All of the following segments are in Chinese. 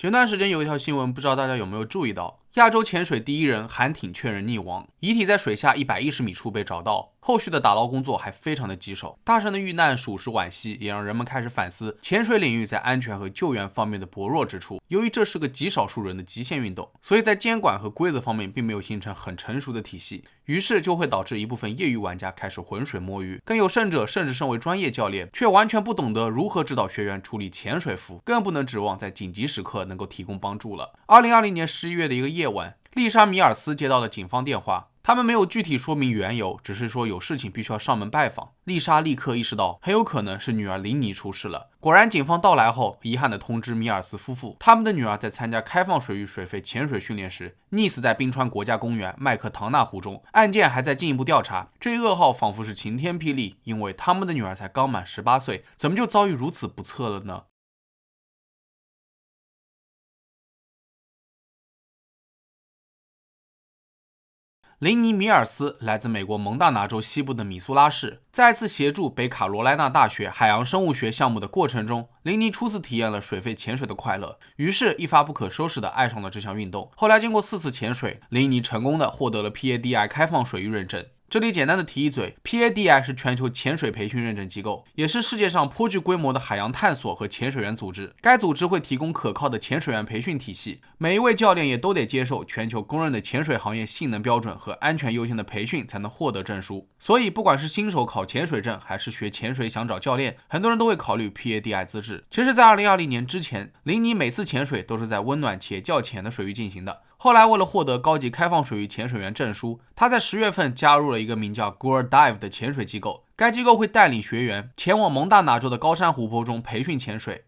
前段时间有一条新闻，不知道大家有没有注意到，亚洲潜水第一人韩挺确认溺亡，遗体在水下110米处被找到，后续的打捞工作还非常的棘手。大神的遇难属实惋惜，也让人们开始反思潜水领域在安全和救援方面的薄弱之处。由于这是个极少数人的极限运动，所以在监管和规则方面并没有形成很成熟的体系，于是就会导致一部分业余玩家开始浑水摸鱼，更有甚者甚至身为专业教练，却完全不懂得如何指导学员处理潜水服，更不能指望在紧急时刻能够提供帮助了。2020年11月的一个夜晚，丽莎·米尔斯接到了警方电话，他们没有具体说明缘由，只是说有事情必须要上门拜访。丽莎立刻意识到很有可能是女儿琳妮出事了。果然，警方到来后，遗憾地通知米尔斯夫妇，他们的女儿在参加开放水域水肺潜水训练时溺死在冰川国家公园麦克唐纳湖中，案件还在进一步调查。这一噩耗仿佛是晴天霹雳，因为他们的女儿才刚满18岁，怎么就遭遇如此不测了呢？琳妮·米尔斯来自美国蒙大拿州西部的米苏拉市，在一次协助北卡罗来纳大学海洋生物学项目的过程中，琳妮初次体验了水肺潜水的快乐，于是一发不可收拾地爱上了这项运动。后来经过4次潜水，琳妮成功地获得了 PADI 开放水域认证。这里简单的提一嘴， PADI 是全球潜水培训认证机构，也是世界上颇具规模的海洋探索和潜水员组织。该组织会提供可靠的潜水员培训体系，每一位教练也都得接受全球公认的潜水行业性能标准和安全优先的培训才能获得证书。所以不管是新手考潜水证，还是学潜水想找教练，很多人都会考虑 PADI 资质。其实在2020年之前，琳妮每次潜水都是在温暖且较浅的水域进行的。后来为了获得高级开放水域潜水员证书，他在10月份加入了一个名叫 Gore Dive 的潜水机构，该机构会带领学员前往蒙大拿州的高山湖泊中培训潜水。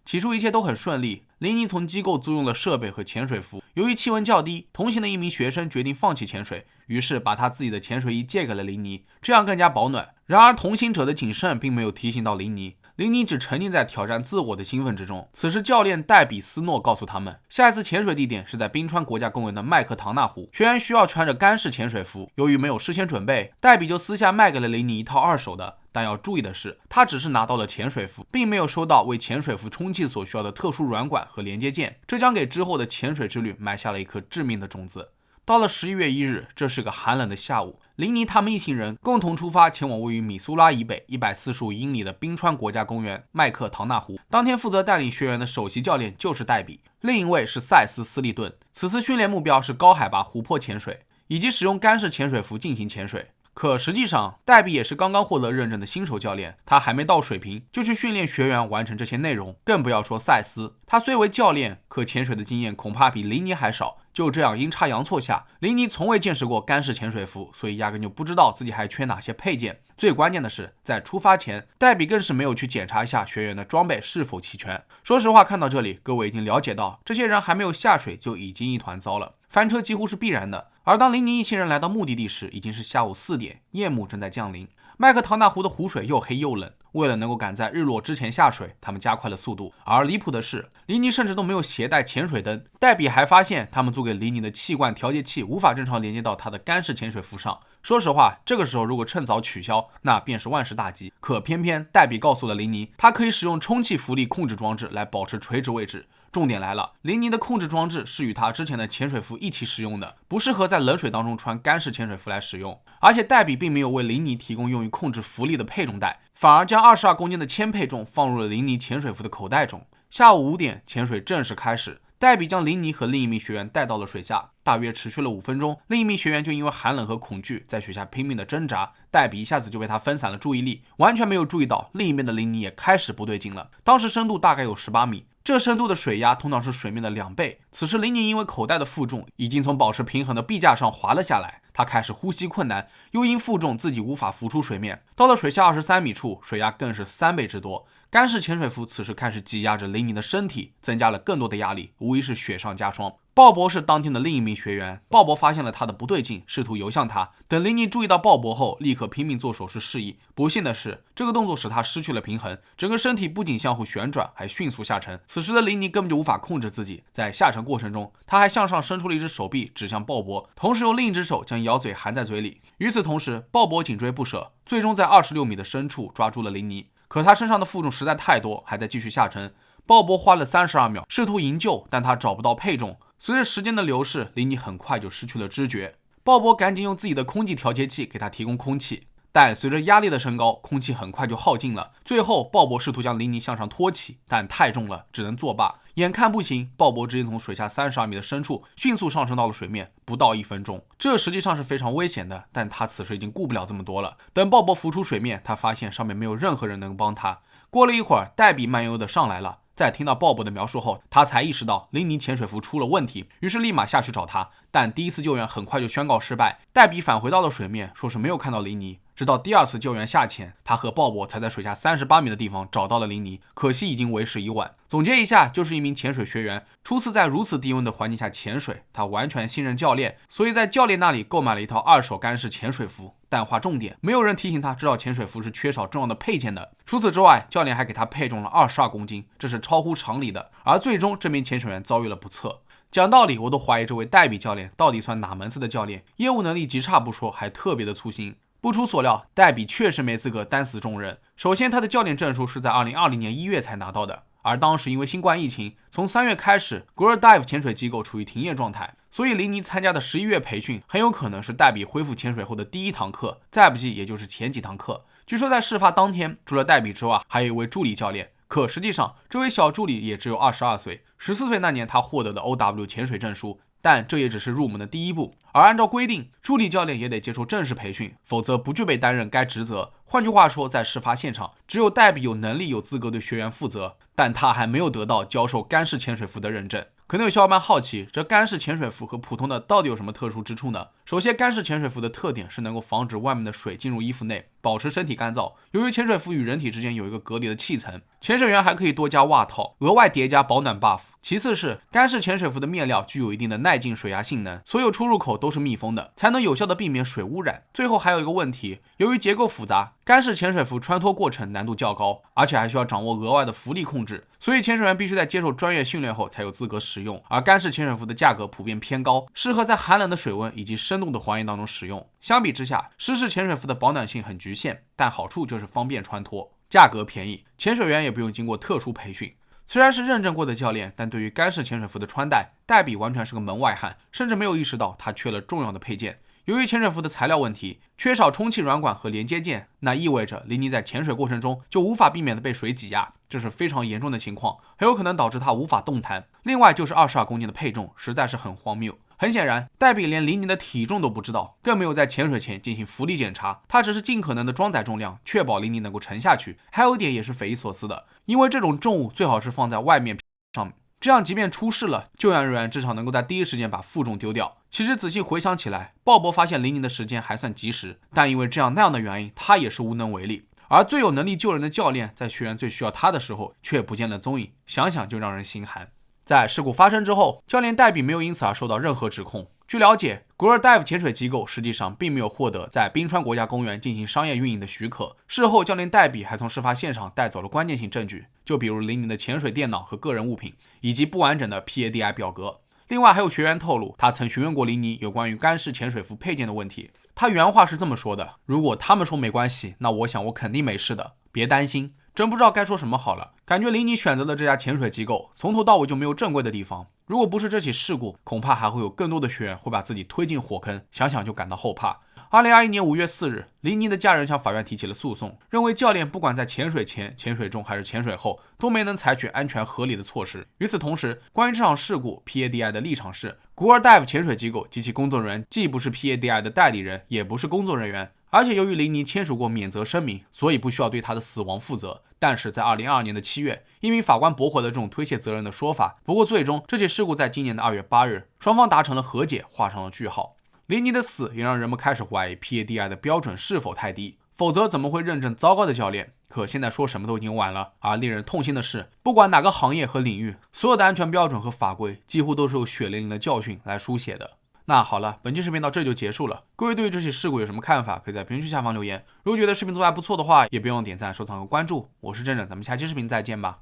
起初一切都很顺利，琳妮从机构租用了设备和潜水服。由于气温较低，同行的一名学生决定放弃潜水，于是把他自己的潜水衣借给了琳妮，这样更加保暖。然而同行者的谨慎并没有提醒到琳妮，琳妮只沉浸在挑战自我的兴奋之中。此时教练戴比斯诺告诉他们，下一次潜水地点是在冰川国家公园的麦克唐纳湖，学员需要穿着干式潜水服。由于没有事先准备，戴比就私下卖给了琳妮一套二手的，但要注意的是，他只是拿到了潜水服，并没有收到为潜水服充气所需要的特殊软管和连接件，这将给之后的潜水之旅埋下了一颗致命的种子。到了11月1日，这是个寒冷的下午，琳妮他们一行人共同出发前往位于米苏拉以北145英里的冰川国家公园麦克唐纳湖。当天负责带领学员的首席教练就是戴比，另一位是塞斯·斯利顿。此次训练目标是高海拔湖泊潜水，以及使用干式潜水服进行潜水。可实际上，戴比也是刚刚获得认证的新手教练，他还没到水平就去训练学员完成这些内容，更不要说塞斯。他虽为教练，可潜水的经验恐怕比琳妮还少。就这样阴差阳错下，琳妮从未见识过干式潜水服，所以压根就不知道自己还缺哪些配件。最关键的是，在出发前，戴比更是没有去检查一下学员的装备是否齐全。说实话，看到这里，各位已经了解到，这些人还没有下水就已经一团糟了，翻车几乎是必然的。而当琳妮一行人来到目的地时，已经是下午4点，夜幕正在降临。麦克唐纳湖的湖水又黑又冷，为了能够赶在日落之前下水，他们加快了速度。而离谱的是，琳妮甚至都没有携带潜水灯。戴比还发现，他们租给琳妮的气罐调节器无法正常连接到他的干式潜水服上。说实话，这个时候如果趁早取消，那便是万事大吉。可偏偏戴比告诉了琳妮，他可以使用充气浮力控制装置来保持垂直位置。重点来了，琳妮的控制装置是与她之前的潜水服一起使用的，不适合在冷水当中穿干式潜水服来使用。而且戴比并没有为琳妮提供用于控制浮力的配重带，反而将22公斤的铅配重放入了琳妮潜水服的口袋中。下午5点，潜水正式开始。戴比将琳妮和另一名学员带到了水下，大约持续了5分钟。另一名学员就因为寒冷和恐惧，在水下拼命的挣扎，戴比一下子就被他分散了注意力，完全没有注意到另一边的琳妮也开始不对劲了。当时深度大概有18米。这深度的水压通常是水面的2倍。此时琳妮因为口袋的负重已经从保持平衡的臂架上滑了下来，她开始呼吸困难，又因负重自己无法浮出水面。到了水下23米处，水压更是3倍之多。干式潜水服此时开始挤压着琳妮的身体，增加了更多的压力，无疑是雪上加霜。鲍勃是当天的另一名学员，鲍勃发现了他的不对劲，试图游向他。等琳妮注意到鲍勃后，立刻拼命做手势示意。不幸的是，这个动作使他失去了平衡，整个身体不仅向后旋转，还迅速下沉。此时的琳妮根本就无法控制自己，在下沉过程中，他还向上伸出了一只手臂指向鲍勃，同时用另一只手将咬嘴含在嘴里。与此同时，鲍勃紧追不舍，最终在26米的深处抓住了琳妮。可可他身上的负重实在太多，还在继续下沉。鲍勃花了32秒试图营救，但他找不到配重。随着时间的流逝，林尼很快就失去了知觉。鲍勃赶紧用自己的空气调节器给他提供空气，但随着压力的升高，空气很快就耗尽了。最后，鲍勃试图将林尼向上托起，但太重了，只能作罢。眼看不行，鲍勃直接从水下32米的深处迅速上升到了水面，不到1分钟。这实际上是非常危险的，但他此时已经顾不了这么多了。等鲍勃浮出水面，他发现上面没有任何人能帮他。过了一会儿，黛比慢悠悠的上来了。在听到鲍勃的描述后，他才意识到林尼潜水服出了问题，于是立马下去找他。但第一次救援很快就宣告失败，黛比返回到了水面，说是没有看到林尼。直到第二次救援下潜，他和鲍勃才在水下38米的地方找到了林尼，可惜已经为时已晚。总结一下，就是一名潜水学员初次在如此低温的环境下潜水，他完全信任教练，所以在教练那里购买了一套2手干式潜水服。但划重点，没有人提醒他知道潜水服是缺少重要的配件的。除此之外，教练还给他配重了22公斤，这是超乎常理的。而最终这名潜水员遭遇了不测。讲道理，我都怀疑这位黛比教练到底算哪门子的教练，业务能力极差不说，还特别的粗心。不出所料，黛比确实没资格担此重任。首先，他的教练证书是在2020年1月才拿到的，而当时因为新冠疫情，从3月开始 Gura Dive 潜水机构处于停业状态，所以林尼参加的11月培训很有可能是黛比恢复潜水后的第一堂课，再不济也就是前几堂课。据说在事发当天，除了黛比之外，还有一位助理教练。可实际上，这位小助理也只有22岁，14岁那年他获得的 OW 潜水证书，但这也只是入门的第一步。而按照规定，助理教练也得接受正式培训，否则不具备担任该职责。换句话说，在事发现场，只有黛比有能力有资格对学员负责，但他还没有得到教授干式潜水服的认证。可能有小伙伴好奇，这干式潜水服和普通的到底有什么特殊之处呢？首先，干式潜水服的特点是能够防止外面的水进入衣服内，保持身体干燥。由于潜水服与人体之间有一个隔离的气层，潜水员还可以多加袜套，额外叠加保暖 buff。其次是干式潜水服的面料具有一定的耐浸水压性能，所有出入口都是密封的，才能有效的避免水污染。最后还有一个问题，由于结构复杂，干式潜水服穿脱过程难度较高，而且还需要掌握额外的浮力控制，所以潜水员必须在接受专业训练后才有资格使用。而干式潜水服的价格普遍偏高，适合在寒冷的水温以及深度的环境当中使用。相比之下，湿式潜水服的保暖性很局限，但好处就是方便穿脱，价格便宜，潜水员也不用经过特殊培训。虽然是认证过的教练，但对于干式潜水服的穿戴，黛比完全是个门外汉，甚至没有意识到他缺了重要的配件。由于潜水服的材料问题，缺少充气软管和连接件，那意味着林尼在潜水过程中就无法避免的被水挤压，这是非常严重的情况，很有可能导致他无法动弹。另外就是22公斤的配重，实在是很荒谬。很显然，黛比连林尼的体重都不知道，更没有在潜水前进行浮力检查，他只是尽可能的装载重量，确保林尼能够沉下去。还有一点也是匪夷所思的，因为这种重物最好是放在外面上面，这样即便出事了，救援人员至少能够在第一时间把负重丢掉。其实仔细回想起来，鲍勃发现林尼的时间还算及时，但因为这样那样的原因，他也是无能为力。而最有能力救人的教练，在学员最需要他的时候，却不见了踪影，想想就让人心寒。在事故发生之后，教练黛比没有因此而受到任何指控。据了解，Gura Dive 潜水机构实际上并没有获得在冰川国家公园进行商业运营的许可。事后，教练黛比还从事发现场带走了关键性证据，就比如林尼的潜水电脑和个人物品，以及不完整的 PADI 表格。另外还有学员透露，他曾询问过林尼有关于干式潜水服配件的问题。他原话是这么说的：如果他们说没关系，那我想我肯定没事的，别担心。真不知道该说什么好了，感觉林尼选择的这家潜水机构从头到尾就没有正规的地方。如果不是这起事故，恐怕还会有更多的学员会把自己推进火坑，想想就感到后怕。2021年5月4日，林尼的家人向法院提起了诉讼，认为教练不管在潜水前、潜水中还是潜水后，都没能采取安全合理的措施。与此同时，关于这场事故 ，PADI 的立场是 Gura Dive 潜水机构及其工作人员既不是 PADI 的代理人，也不是工作人员。而且由于林尼签署过免责声明，所以不需要对他的死亡负责。但是在2022年的7月，一名法官驳回了这种推卸责任的说法。不过最终，这起事故在今年的2月8日，双方达成了和解，画上了句号。林尼的死也让人们开始怀疑 PADI 的标准是否太低，否则怎么会认证糟糕的教练？可现在说什么都已经晚了。而令人痛心的是，不管哪个行业和领域，所有的安全标准和法规几乎都是由血淋淋的教训来书写的。那好了，本期视频到这就结束了。各位对于这起事故有什么看法，可以在评论区下方留言。如果觉得视频做得还不错的话，也别忘点赞、收藏和关注。我是真真，咱们下期视频再见吧。